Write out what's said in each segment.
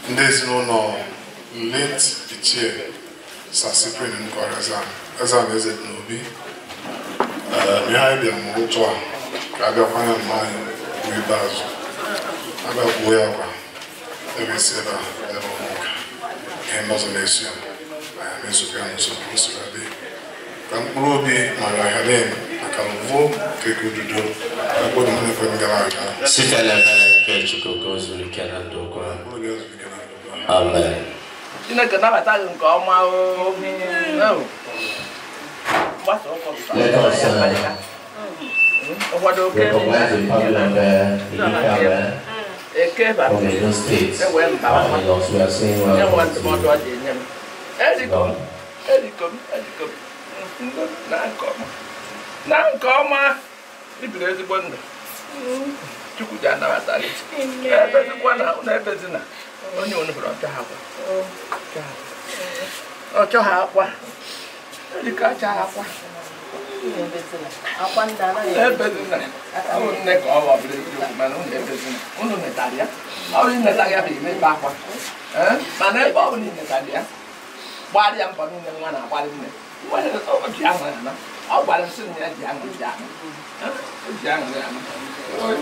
Ndezi no late Ichie Sasipin Nkwareza Ezan Ezet Nobi Mihaibi Amutwa Kabia Kwanya Maya Wibazu Abia Kuyawa Ebe Seva Eba Muka Hendozo Nesio Mesupiano Sopusurabi Kampurobi Marahalen Akaluvo Kekududo Akodi Mune Ngalaga Sitala Kechuko goes with Canada. Amen. You know, can I tell you, come out? No. What's all let us recognize the family of the states. We are saying, onye onu bro cha akwa o cha akwa dika cha akwa akwa ndala ebezina o ne ko wa bele yo mana o ne ebezina onu ne taria o ni ne taria bi me ba akwa mana e ba o ni ne taria gbari am pa ni ne nwa na gbari ne wa ne so o ji anwa na o gbari sin ne ji anwa ji anwa o ji anwa na o ne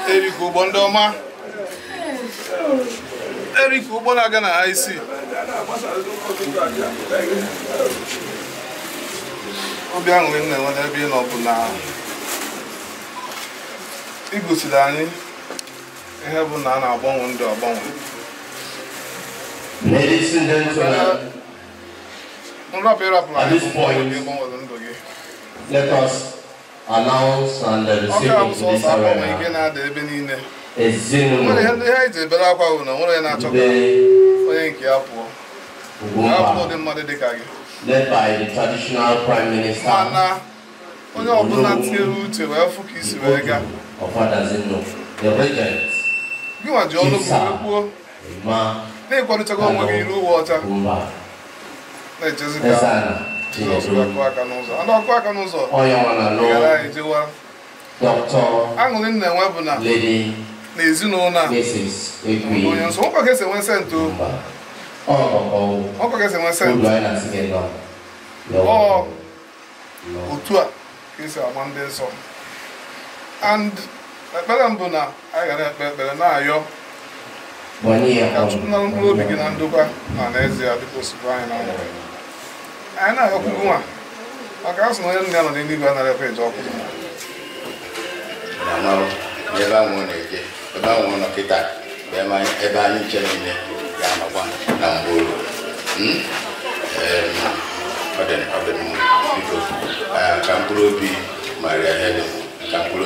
Erico Bondoma Erico Bonagana IC Obiang win and whatever being open now. It goes to Danny. I have an bone window bone. Ladies and gentlemen, at this point, let us announce and receive into this arena a Zinu led by the traditional Prime Minister of Father Zinu, the regent, Lady Mrs. And Belambuna, I got Belanayo. One year, I'm beginning and Duba, and Ezia because Brian. I know Okuma. I can't know any of the new another page of no, never want it. About one of it. There might ever in Chennai, Yama one, Nambu. But then of the moon, because I can't be Maria Helen, can't be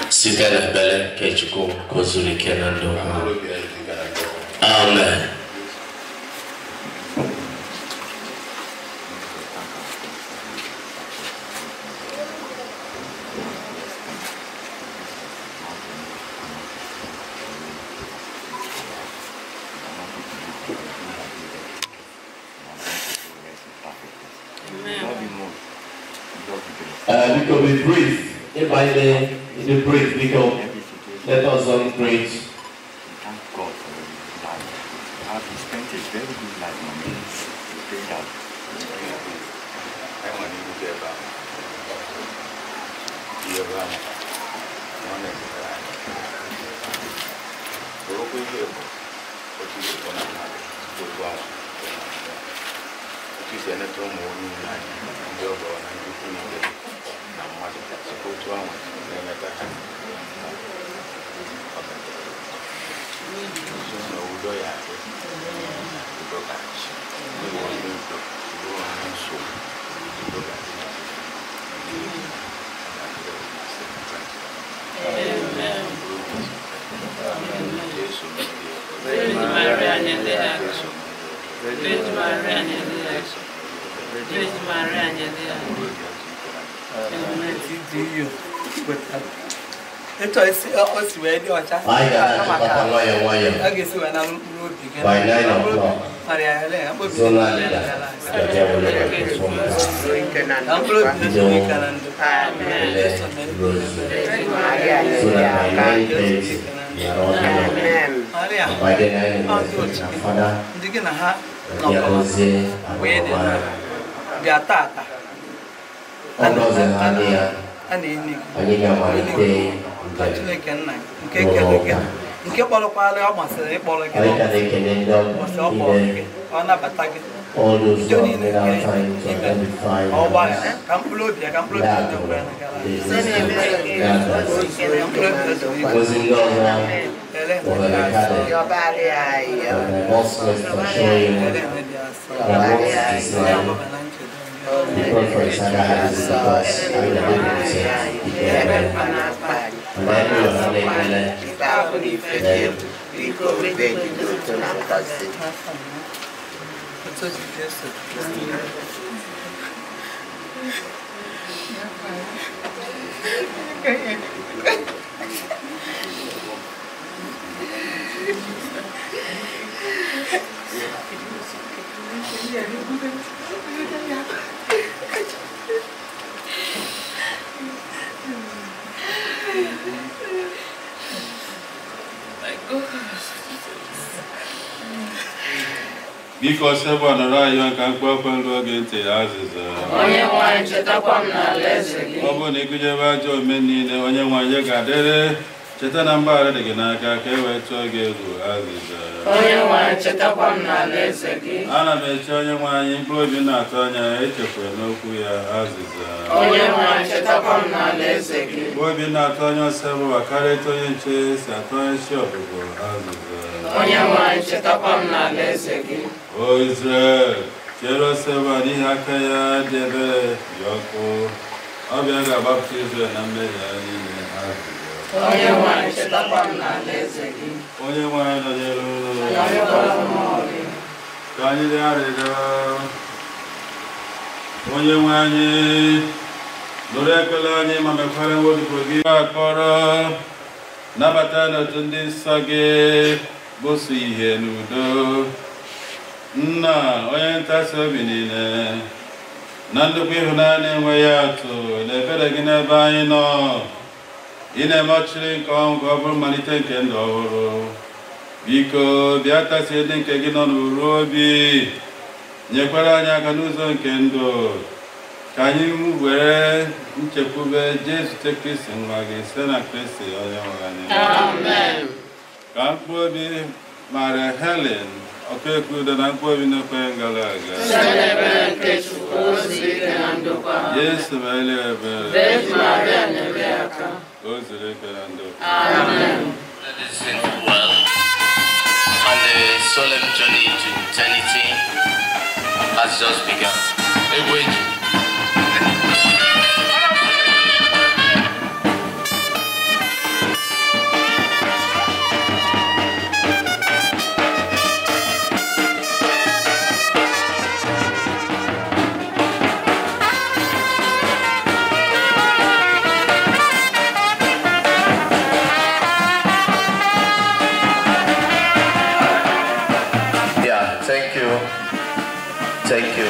Sitela Bele Kechuko Kozuri Kenando. Amen. Because we breathe, if I the breathe, because let us celebrate. Thank God for your life. How you spent a very good life on me. You paid out. I want you to get back. You have one of the open here, but you want to have good one. It is a little more new line, and you're going to be in support to our By 9 o'clock. all those who are trying to identify because everyone around can go up and go against the houses. Onye nwanyị chetakwa m n'alaeze gị. Ọ bụ na ịgụnyere ajọ omume niile, onye nwanyị ga-adịrị cheta na mgbaghara dị gị n'aka ka e wee tụọ gị egwu azịza. Onye nwanyị chetakwa m n'alaeze gị. Ana m eche onye nwanyị mkpụrụ obi na-atụ anya echekwara n'okwu ya azịza. Onye nwanyị chetakwa m n'alaeze gị. Mkpụrụ obi na-atụ anya ọsọ bụ karịa etu onye nche si atụ anya isi ọbụbụ azịza. Onye nwanyị chetakwa m n'alaeze gị. O Israel, chere ọsọ n'ihi aka ya dị ebere dị ọkụ. Ọ bịa ga-agbapụta Israel na mmehie ya niile azịza. Onye nwanyị chetakwa m n'alaeze gị. Onye nwanyị nọnyere ụlọ. Ka anyị dị arịrịọ. Onye nwanyị nụrụ ekele anyị ma mekwara nwodibo gị akpọrọ nabata n'otu ndị nsọ gị bụsụ ihe n'udo. Nna onye ntasi obi niile na nnukwu ịhụnanya enweghị atụ na ebere gị n'ebe anyị nọ. Ị na-emechiri nke ọnwụ ka ọ bụrụ mmalite nke ndụ ọhụrụ. Biko bịa tasie ndị nke gị nọ n'uru obi, nyekwara anyị aka n'ụzọ nke ndụ, ka anyị were nchekwube jee zute Kristi nwa gị site na Kristi onye nwe anyị. Amen. Ka mkpụrụ obi Maria Helen Okekudo na mkpụrụ obi na-ekwe ngala aga. Yesu ma ele ebere. Amen. Let us sing well on the solemn journey to eternity has just begun. Thank you.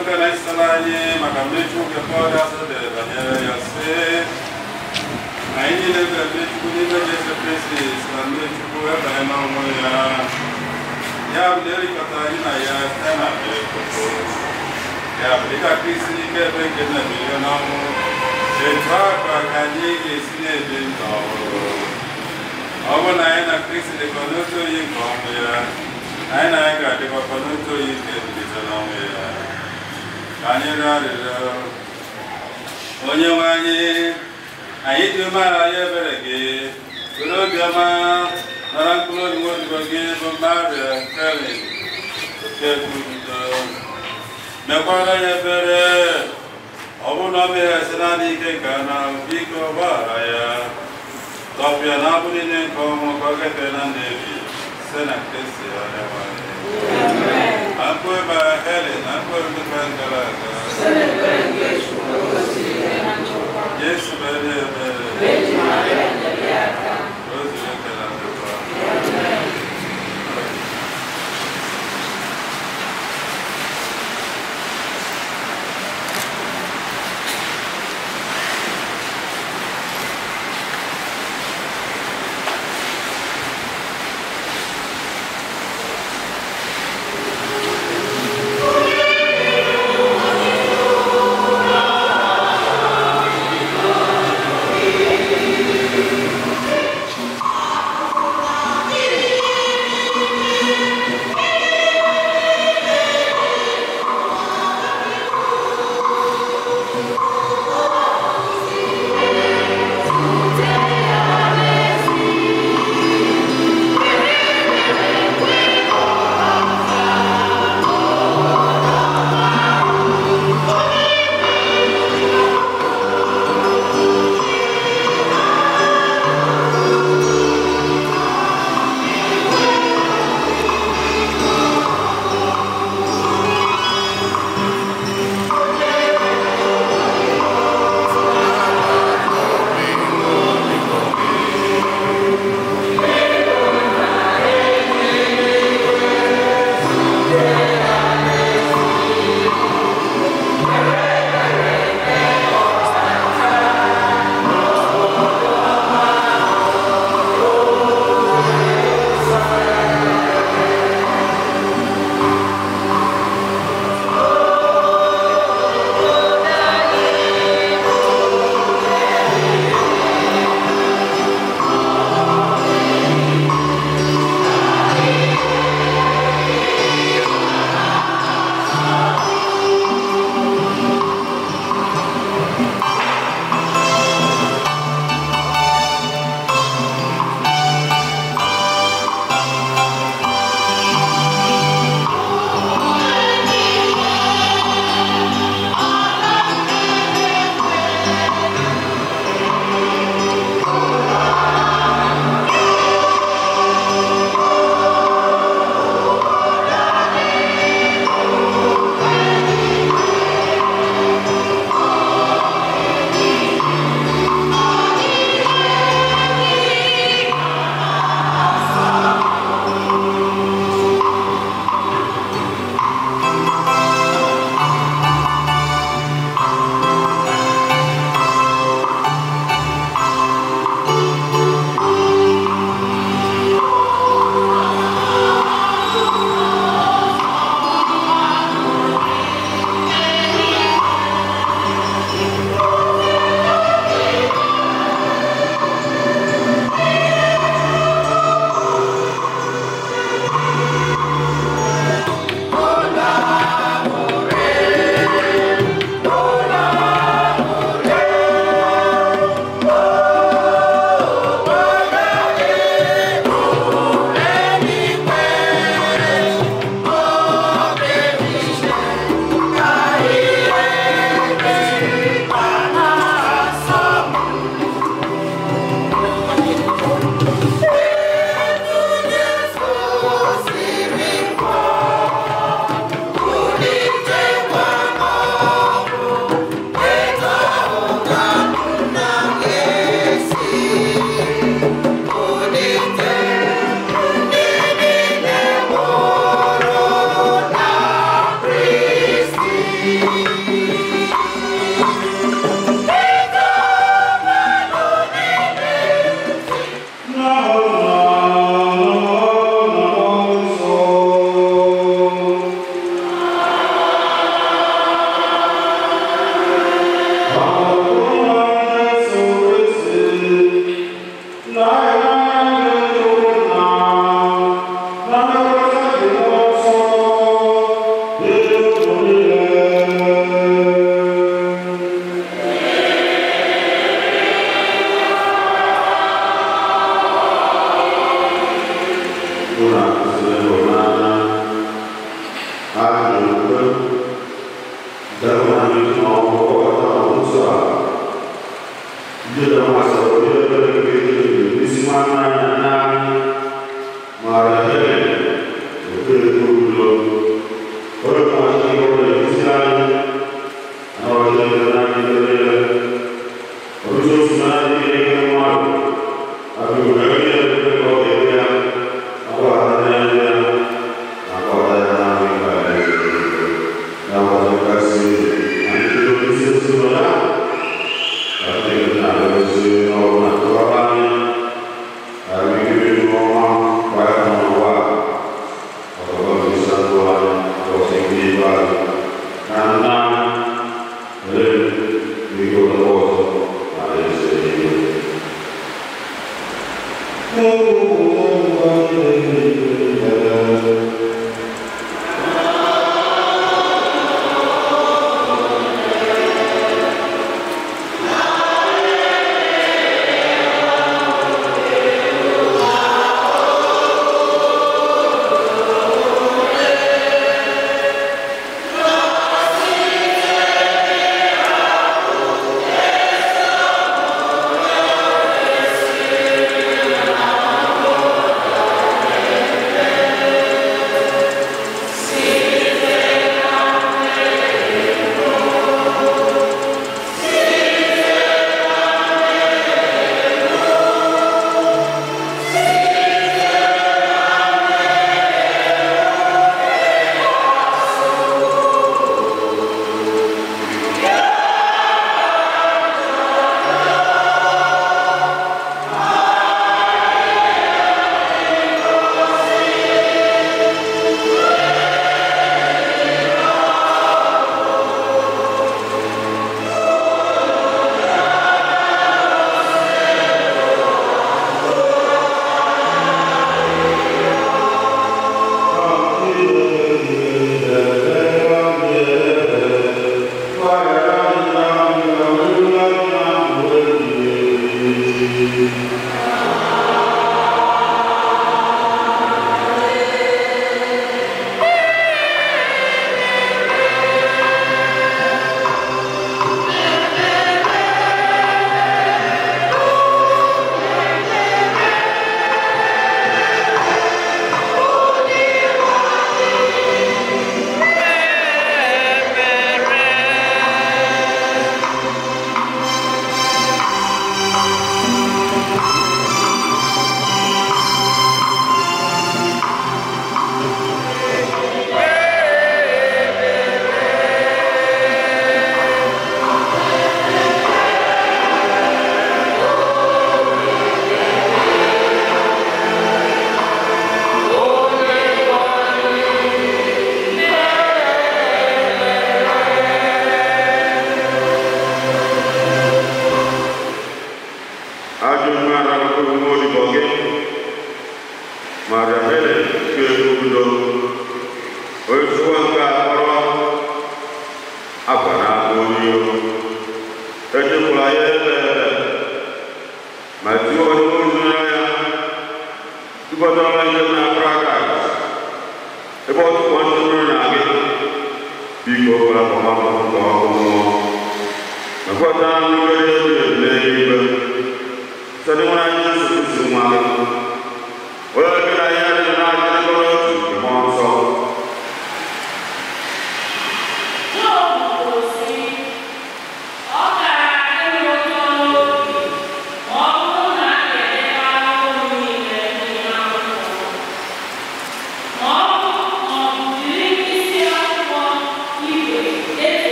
nke na-esitela anyị maka mmechi oge mkpọrọ asọ dere banyere ya sị anyị niile ga-eme Chukwu n'ime Jesu Kristi na mmechukwu ebanye n'ọnwụ ya ya bụ na erikọta anyị na ya site na mmekwukwu ya bụ dịka Kristi n'ike ebe nke na-ebilie n'ọnwụ etu akwa ka anyị ga-esi na-ebi ndụ ọhụrụ ọ bụ na anyị na Kristi dịkọ n'otu oyi nke ọnwụ ya anyị na anyị ga-adịkọkọ n'otu oyi nke ebilite n'ọnwụ ya ka anyị rịọ arịrịọ onye nwe anyị dị umeala anyị ebere gị were obiọma nara mkpụrụ obi nwozigo gị bụ Maria Kelly nke udo mekwara ya ebere ọ bụrụ na o meghasị naanị ike nke na biko gbaghara ya tọpịa na abụ niile nke ọnwụ ka ọ gafee na ndụ ebi site na Kristi onye nwe anyị na mkpụrụ ebe Helen na mkpụrụ ndụkwa gara aga Yesu bere ebere ozi ekele ndụkwa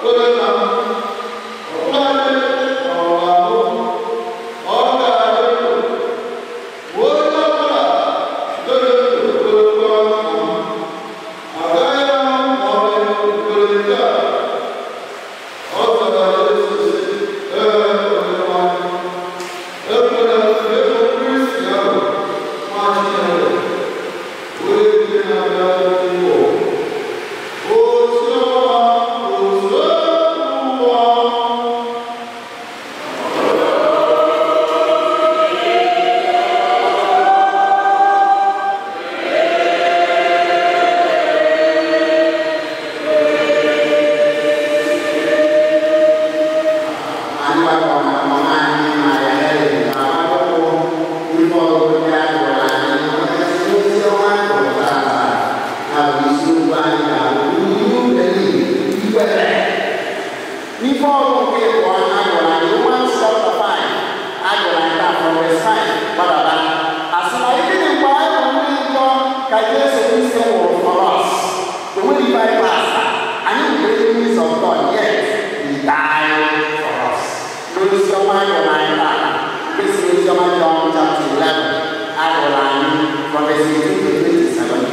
Well, Before we get one, Romans chapter 5, from verse 5, as I didn't buy a million, Jesus for us, the willing by pastor, and you bring the of God, yet he died for us. Lose your mind on this is your mind John chapter 11, from verse 18 to 27.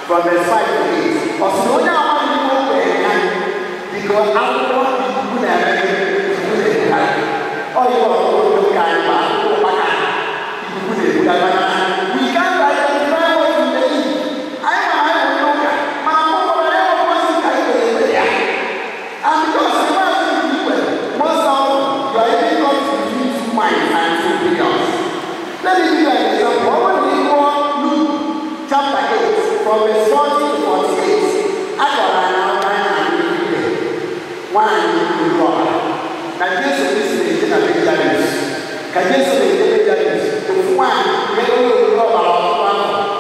From verse 5 to 8. Because after all, you would have oh, you are going to we can't identify what you believe. I don't know. And because you are people, most of you are even going to use mind and opinions. Let me give you an example. When we go Luke chapter 8, from verse 40 to 48, I got one in God. Now, Jesus is in a big challenge. Can you say the big challenge? If one, get over the rubber,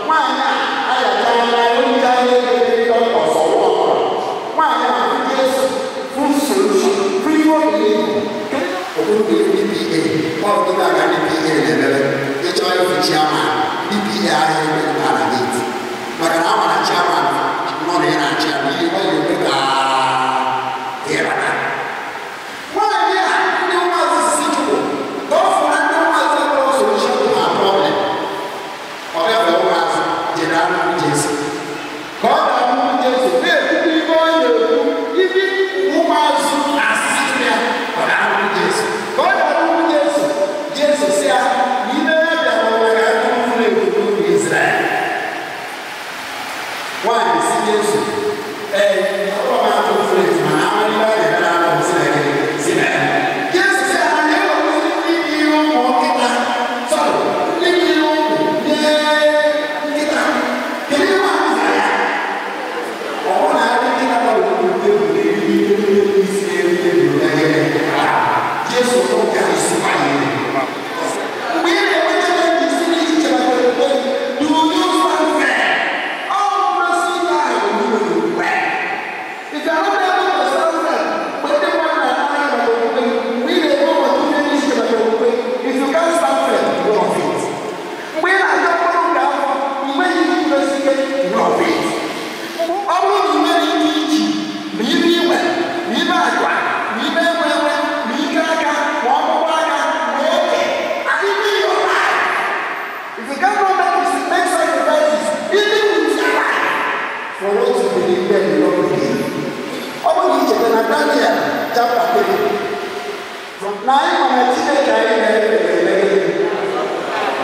one, I have my own challenge, or so. One, Jesus, full solution, free for me. BPA, or the BPA, the joy of the chairman, BPA, and Paradise. But I want a chairman, not a chairman, you will Why?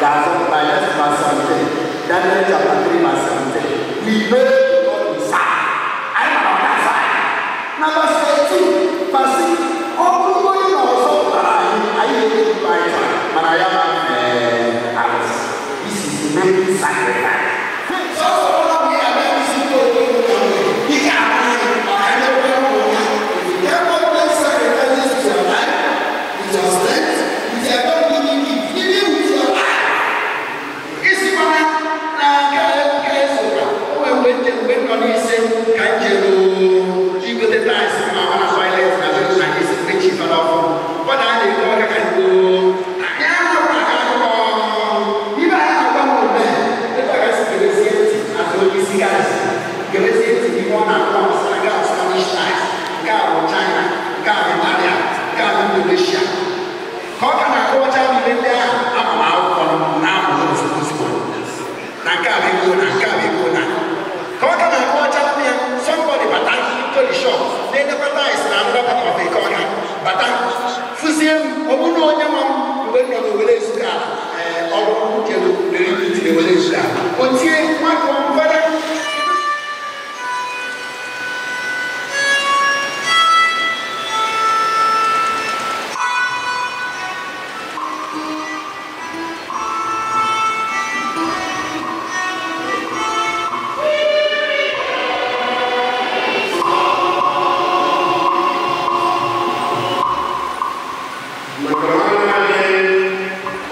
verse 17. Daniel chapter 3 verse 17. We pray to God inside. I'm on that side. Now verse 18, verse 6. All going also I hate by time, but I am Alice. This is the main sacrifice. So we are very simple. He can't.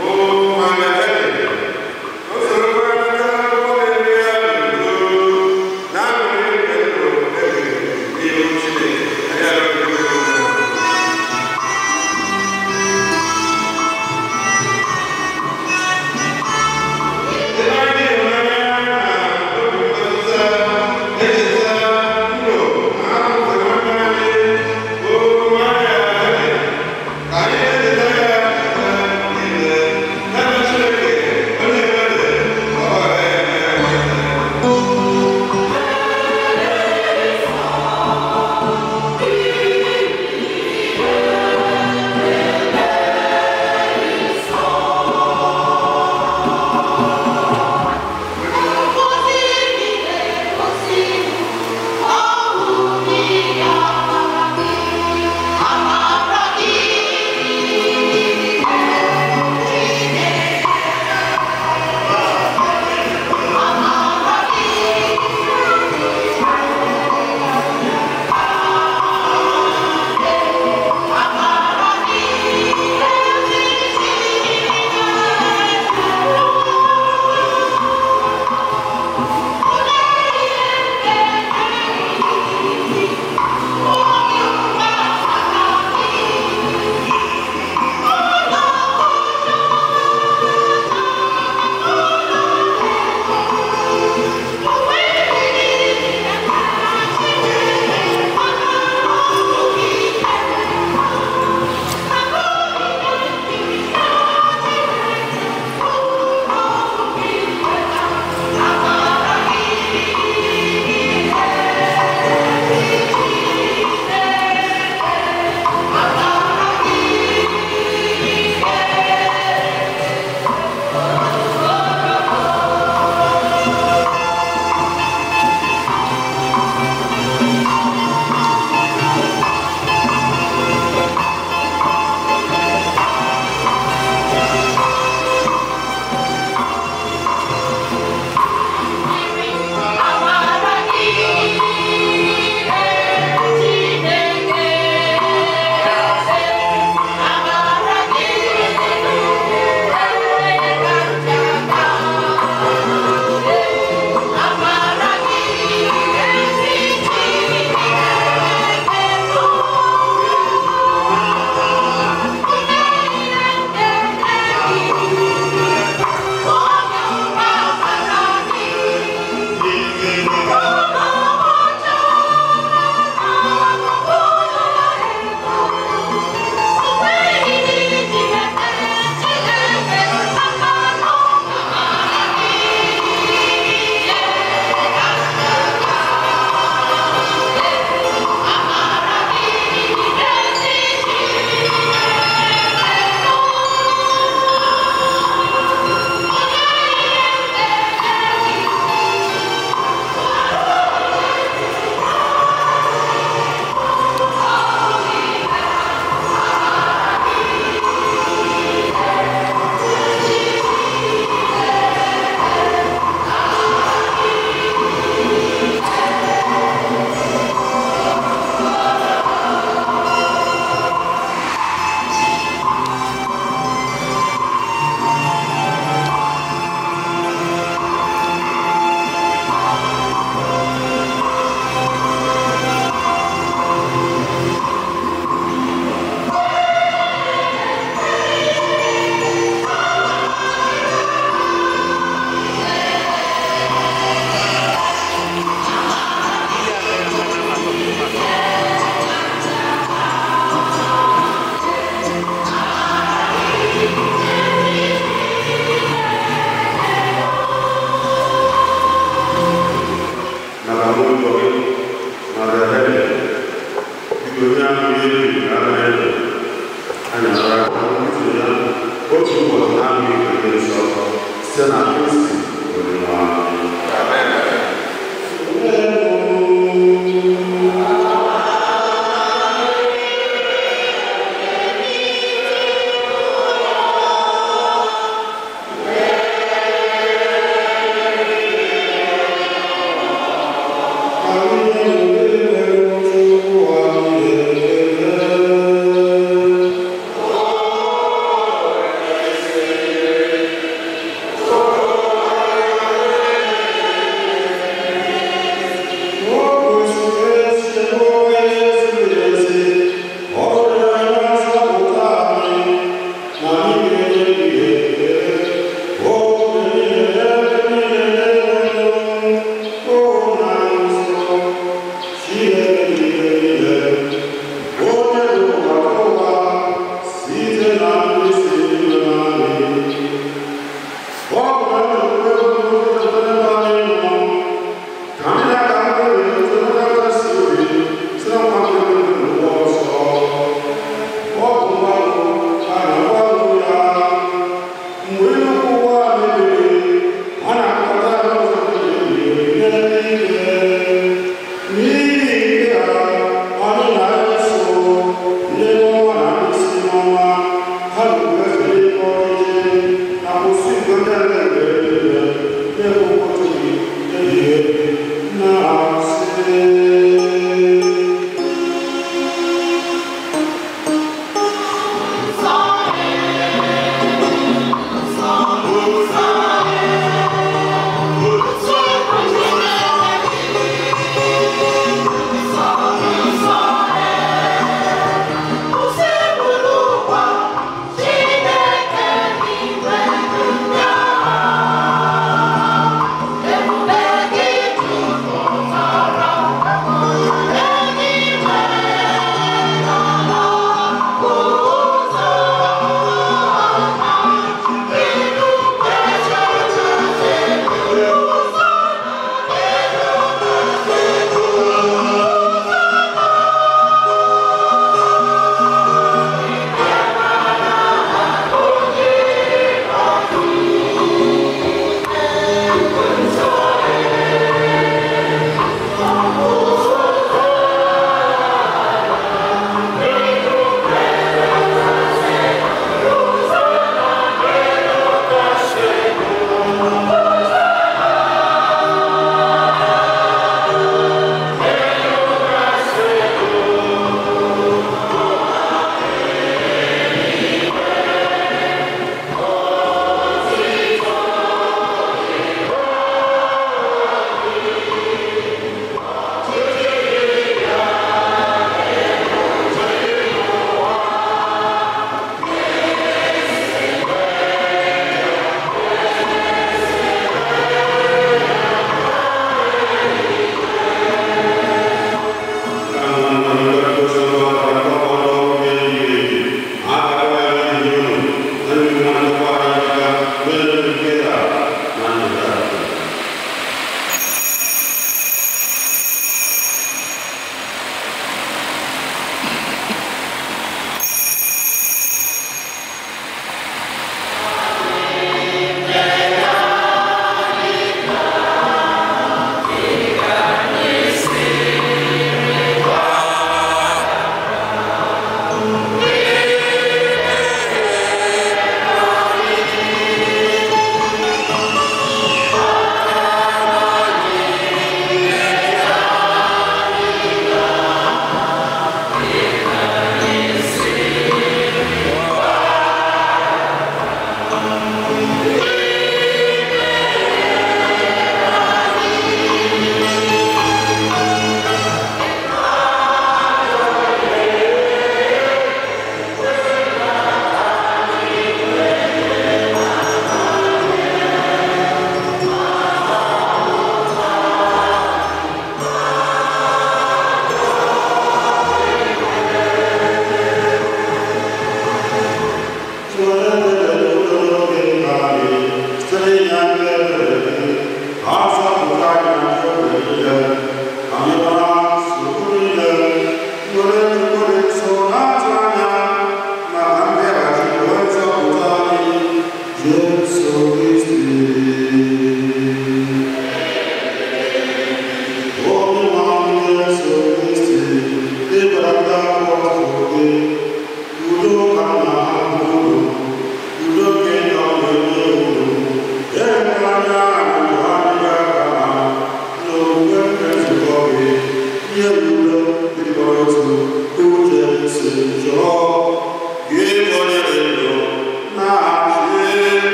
Oh, my God.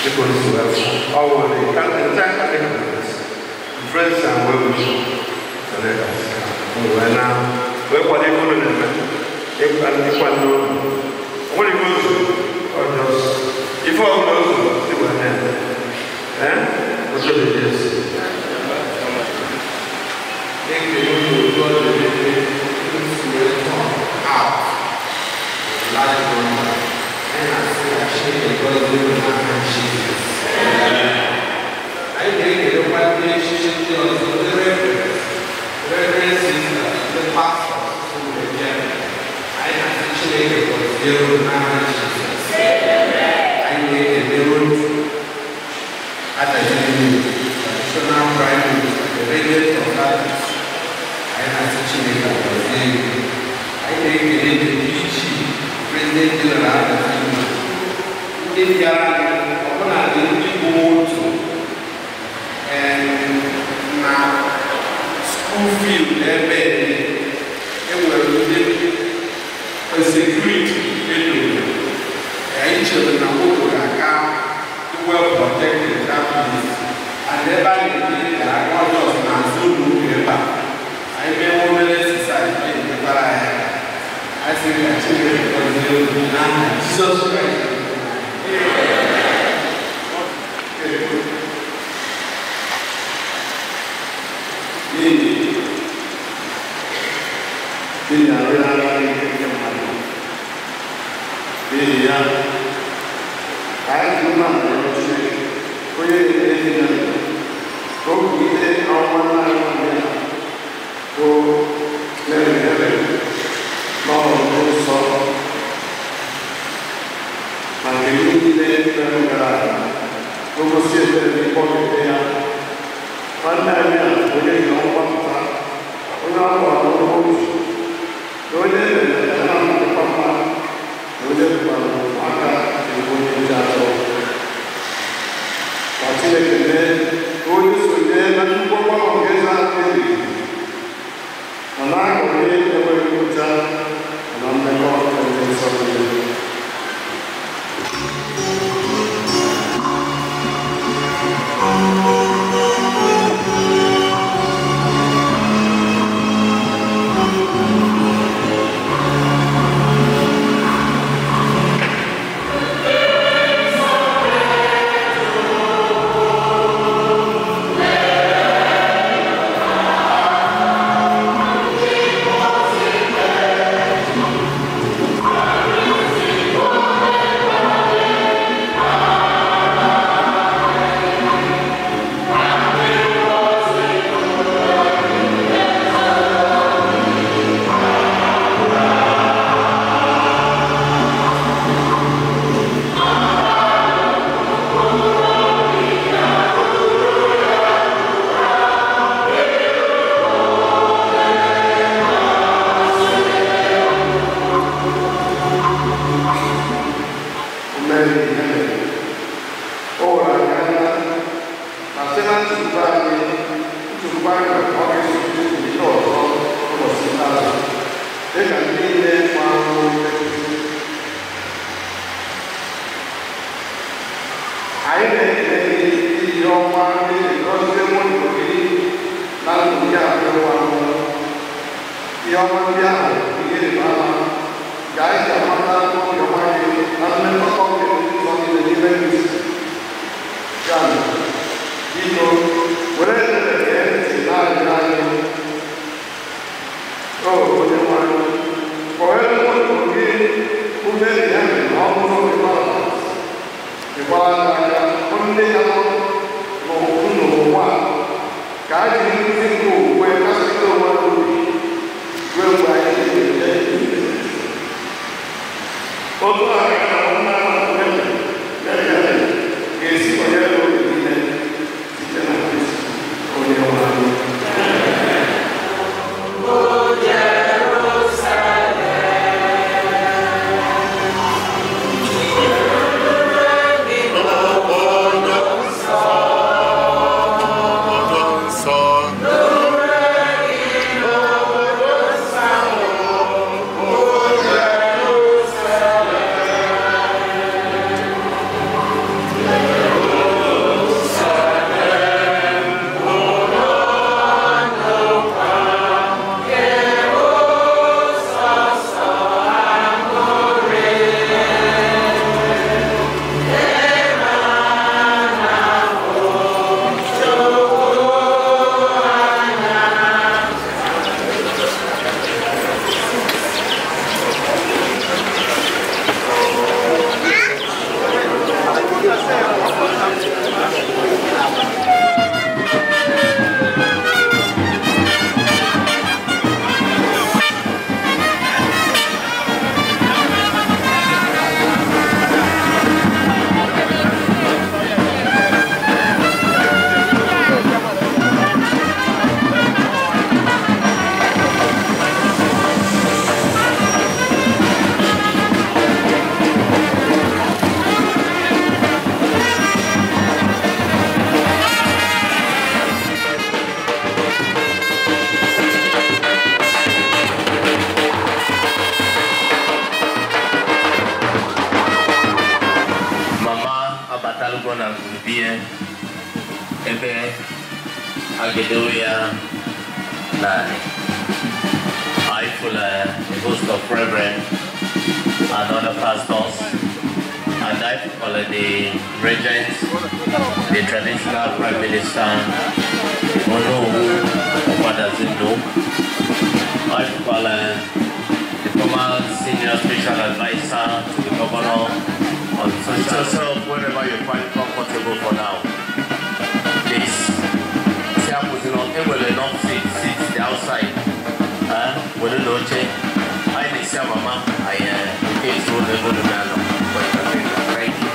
because our entire Catholics, friends and well-wishers, we're now, we're what they call them, what it goes or just, if all those they were there, what's the yes? Thank you for out. Life and I feel actually God will not Jesus. I think the one relationship is the reverence is the pastor who again. I actually was there with my Jesus. I made a road at the traditional prime, the radiant of others. I actually was there. I think it is the teaching. President General of India, open at the board, and now school field, there were a security. Each of them are well protected that place, and never did that one was not so good. I made one society in the I think actually Jesus Christ. Come siete l'ipotesi pandemia, voglio non passare, una volta non deve andare papà, non deve fare il buoneggiato. Facile che me, voglio studiare, ma non può fare che esatto. Non ha come devo cominciare, non me lo so. na kubie ebe agedoya nani. I feel a host of reverend and other pastors, and I feel the regent, the traditional prime minister, Ono Wadazindo. I feel the former senior special advisor to the governor on social self wherever you find comfortable for now. Please, see I'm putting on enough seats the outside. When you don't change, I need some mama. I can't do the good man. Thank you.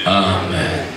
Amen.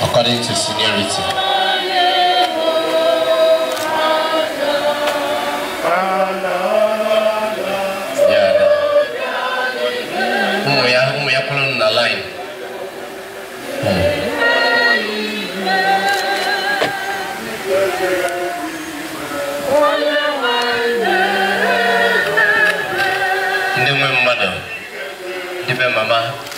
According to seniority. We are pulling the line. Mother, mama.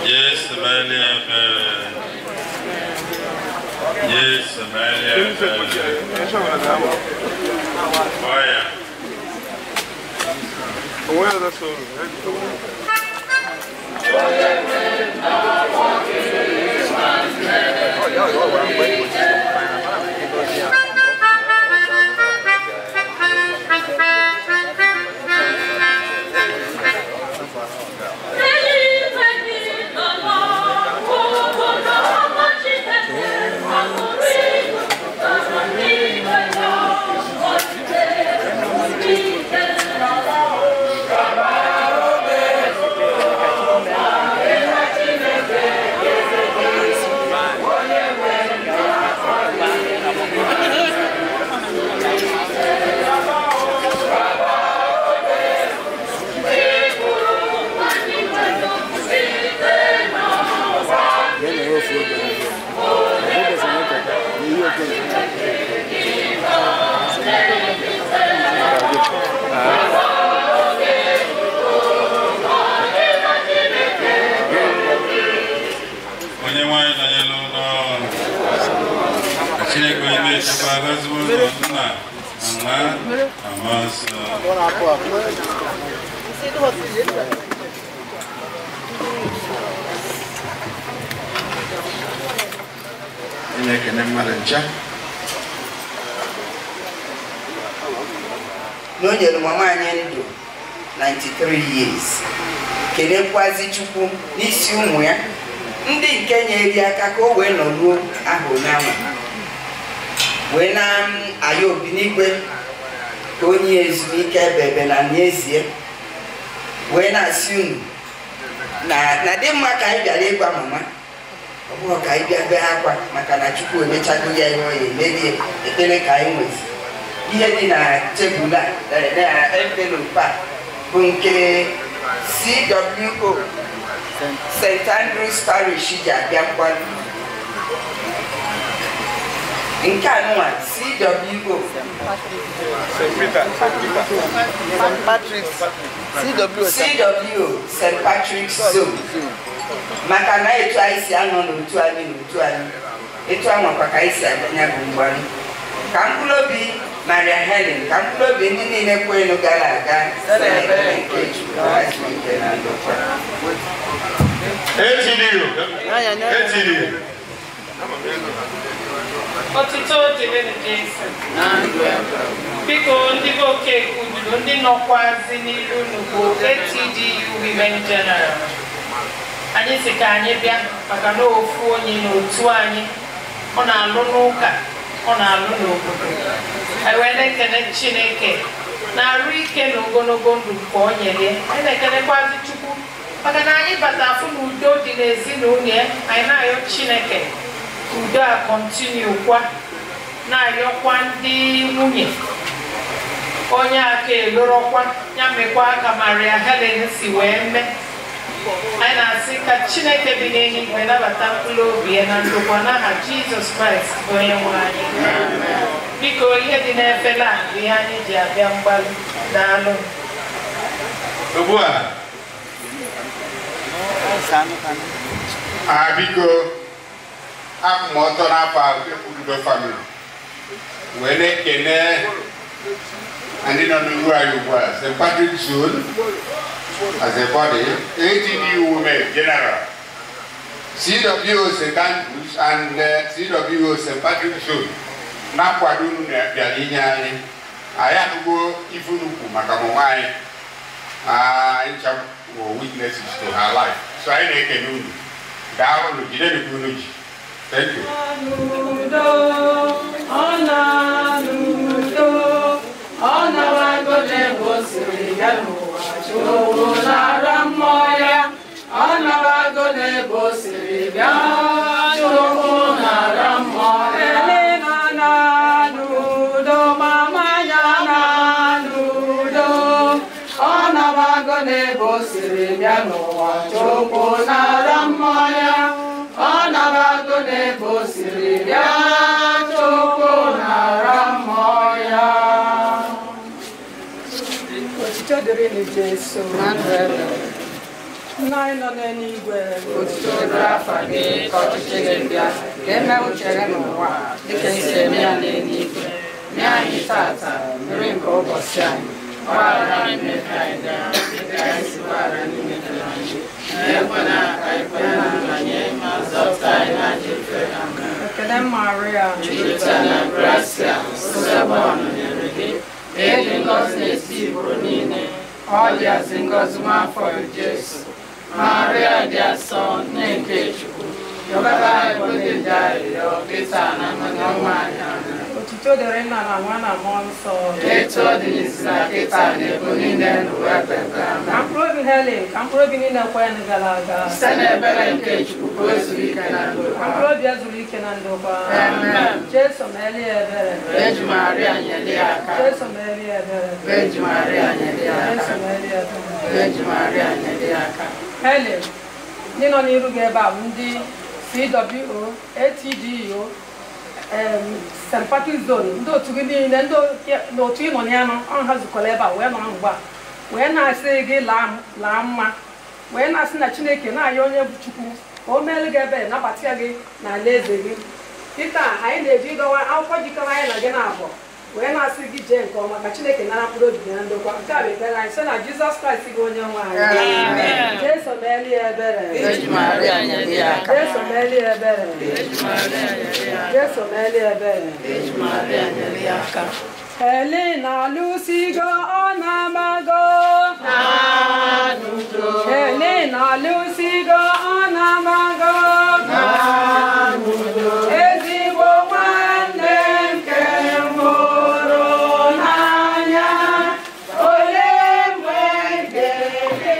Yes, Yes, Amelia. Well, that's all. N'onyere mama anyị ndụ 93 years. Kelekwazi Chukwu n'isi ụmụ ya ndị nke nyere aka ka o wee nọruo ahụ n'anwa wee na-aya obi n'igwe ka onye ezumike ebebe na n'ezie wee na-asị unu na dị mma ka anyị bịara ịgwa mama ọ bụghị ka anyị bịa bee akwa maka na Chukwu emechago ya ihe ọ ya emerie ekpere ka anyị nwezi ihe dị na tebụl a na envelope a bụ nke CWO St. Andrews Parish ji abịa nkwado nke anụnwa CWO St. Patrick's Zone maka na etu anyị si anọ n'otu anyị etu anwakwa ka anyị si abịanya bụ mgbaru ka mkpụrụ obi Maria Helen ka mkpụrụ obi ndị niile kwenu gara aga nke Chukwu azụike na ndokwa Otito dịrị Jesu. Biko ndị oke kwubido ndị nọkwazi n'ilu n'ugbo ATDU Women General. Anyị si ka anyị bịa maka na ofu onye n'otu anyị ọ na-alụ n'ụka ọ na-alụ n'obodo. Anyị wee na-ekele Chineke na-arụ ike na ogologo ndụ ka o nyere. Anyị na-ekelekwazi Chukwu maka na anyị bata afụ n'udo dị n'ezinụlọ ya. Anyị na-ayọ Chineke udo a continue kwa na-ayọkwa ndị nwunye onye aka elorokwa ya mekwa ka Maria Helen si wee mee. Anyị na-asị ka Chineke bi n'eluigwe nabata mkpụrụ obi ya na ndokwa n'aha Jizọs Kraịst bụ onye nwe anyị. Biko ihe dị n'efere a bụ ihe anyị ji abịa mgbalị daalụ. Ugbu a biko I'm not on our family. When they can, and then on where you were, St. Patrick's Zone as a body, ATDU Women General, CWO St. Andrews and CWO St. Patrick's Zone. Nakwadun Yalinya, I have to go even Makamai, witnesses to her life. So I can do that. Thank you. Nna nọ n'eluigwe, otuto dịrị afa gị, ka ọchịchị gị bịa, ka eme uche gị n'ụwa dịka esi eme ya n'eluigwe. Nye anyị tata nri nke ụbọchị anyị, gbaghara anyị mmehie anyị dịka anyị si gbaghara ndị mehiere anyị. Ekwela ka anyị kwenye na mmanye, ma zọpụta anyị n'ajọ ife. Amen. Ekele Maria, jupụtara na gracia, Nsogbu nọnyere gị, ịdị ngọzi n'etiti igboro niile. Ọ dịazị ngọzi n'afọ Jesu. Maria dị asọ, nne nke Chukwu, yọbara anyị bụ ndị dị arịrịọ, kịta na n'ọnwa anyị. Amen. Otuto dịrị Nna na Nwa na Mmụọ Nsọ, etu ọ dị n'isi na kịta na ebo niile n'ụwa ebebe. Amen. Ka mkpụrụ obi Helen, ka mkpụrụ obi niile kwenye gara aga, site n'ebere nke Chukwu ka o zuru ike na ndokwa. Ka mkpụrụ obi ya zuru ike na ndokwa. Amen. Jesu merie ebere. Eji Maria nyere ya aka. Jesu merie ebere. Eji Maria nyere ya aka. Jesu merie ebere. Eji Maria nyere ya aka. Helen, ndị nọ n'iru gị ebe a bụ ndị CWO, ATDO, St. Patrick's Zone, ndị otu gị niile, ndị otu ị nọ ya nọ, ọ ha zukọrọ ebe a wee nọrọ mgbe a wee na-asị gị laa mma, wee na-asị na Chineke na-ayọ onye bụ Chukwu ka o meere gị ebe nabata gị n'ala eze gị. Kịta anyị na-eji dọwa akwụkwọ jikọrọ anyị na gị na-abụọ wee na-asị gị jee nke ọma ka Chineke nara mkpụrụ obi gị na ndokwa. Nke a bụ ekpere anyị site na Jizọs Kraịst gị onye nwe anyị. Jesu merie ebere. Jesu merie ebere. Jesu merie ebere. Helena Lucigo Onamago. Helena Lucigo Onamago. Ezigbo nwanne nke mụrụ n'anya, ole mgbe ga-eri.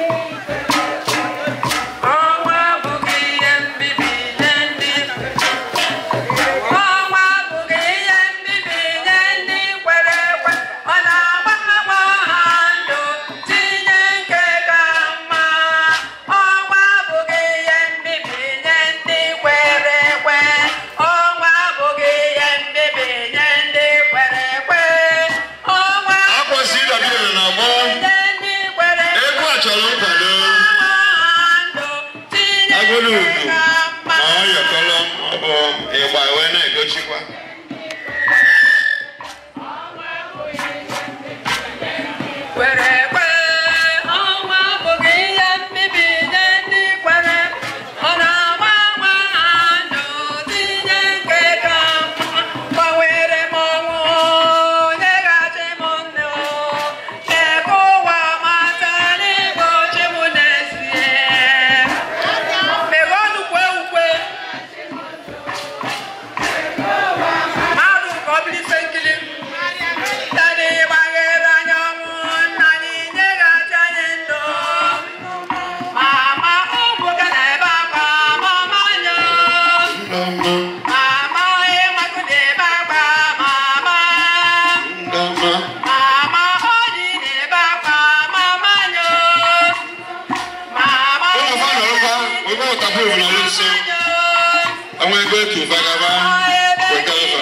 Ọnwa abụghị ihe mbibi nye ndị kwere ekwe, ọ na-agba ha ndụ tinye nke ka mma. Ọnwa abụghị ihe mbibi nye ndị kwere ekwe. Ọnwa abụghị ihe mbibi nye ndị kwere ekwe. Ọnwa abụghị ihe mbibi nye ndị kwere ekwe. Egwu a chọrọ nkwado. Agụrụ ugwu ma ọ yọkọrọ ọ bụ ịgba wee na-egochikwa. kwere ekwe. Ọnwa abụghị ihe mbibi nye ndị kwere. Ọ na-agba ha ndụ tinye nke ka mma. Gbanwere m ọnwụ, nyeghachi m ndụ. Ebe ụwa mata n'igbochi m n'ezie. Megọnụ kwe ukwe. Mmadụ ka ọ bilite nkiri. Tani gbaghere anya ọnwụ, nna anyị nyeghachi anyị ndụ. Mama ụmụ ga na-ebe akwa, mama anya. Mama ịmakụ na-ebe akwa, mama. Mama ọdị na-ebe akwa, mama anya. Mama Ọnwa ego otu vagaba wetara fa.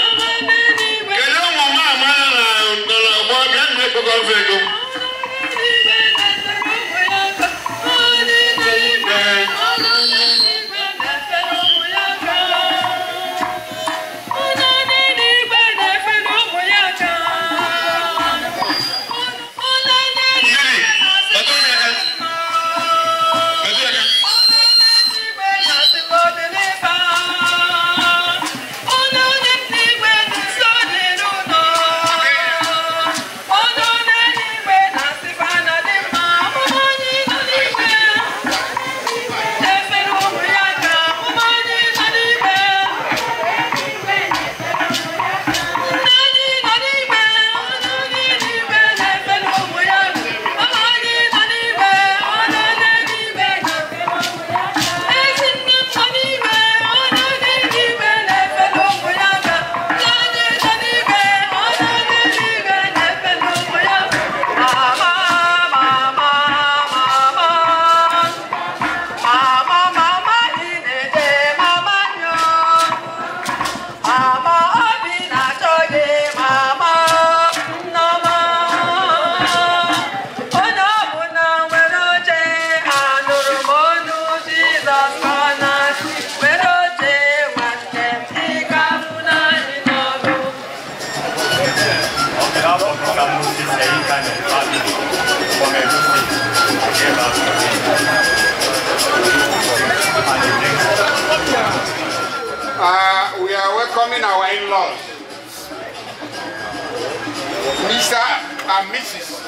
Kedu ụmụ mama na ndọrọgbọ bịa na-ekpekọ ofe ego. We are welcoming our in-laws, Mr. and Mrs.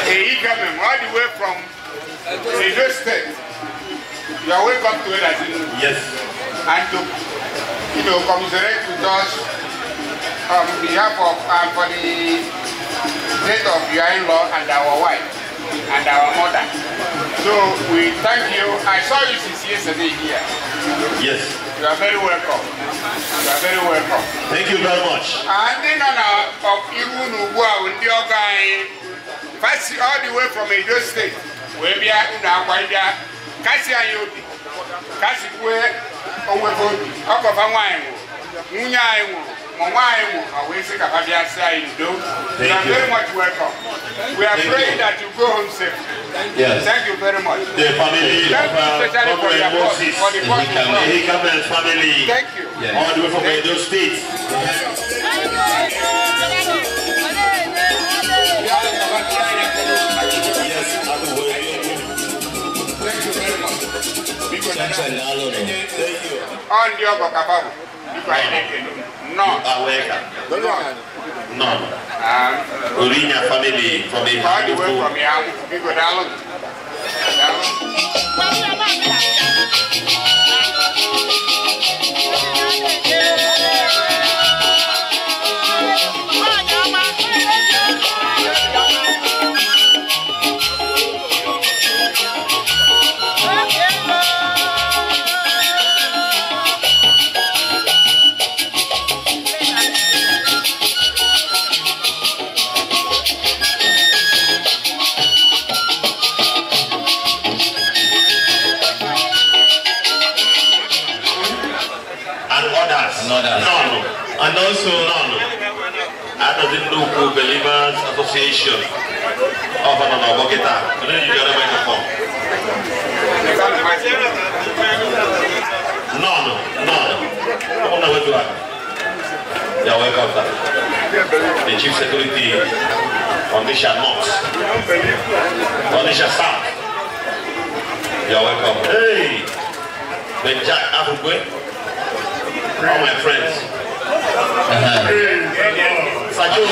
Eikamem, all the way from Edo State. You are welcome to it, yes. And to, commiserate with us on behalf of for the death of your in-law and our wife and our mother. So we thank you. I saw you since yesterday here. Yes. You are very welcome. You are very welcome. Thank you very much. And then even all the way from Edo State, where we are in our Kasi Ayodi, Kasi Kwe, Owebodi, Okavanwaimu, Munyaimu, Mawaimu, Awesi Kapabia Saido. You are very much welcome. We are praying that you go home safe. Yes. Thank you very much. The family thank you especially for your Moses, for the Eikamem family. Thank you. Yeah. All the way from Edo State. On the other Kababu, None. Orinya family from the all the way from Yamu, people down. And also, under the local believers association of another Bogota. And then you got a microphone. No. Come on, where you are. You're welcome, sir. The chief security on Misha North, on Misha South. You're welcome. Hey, Ben Jack Afukwe, all my friends. Sajo,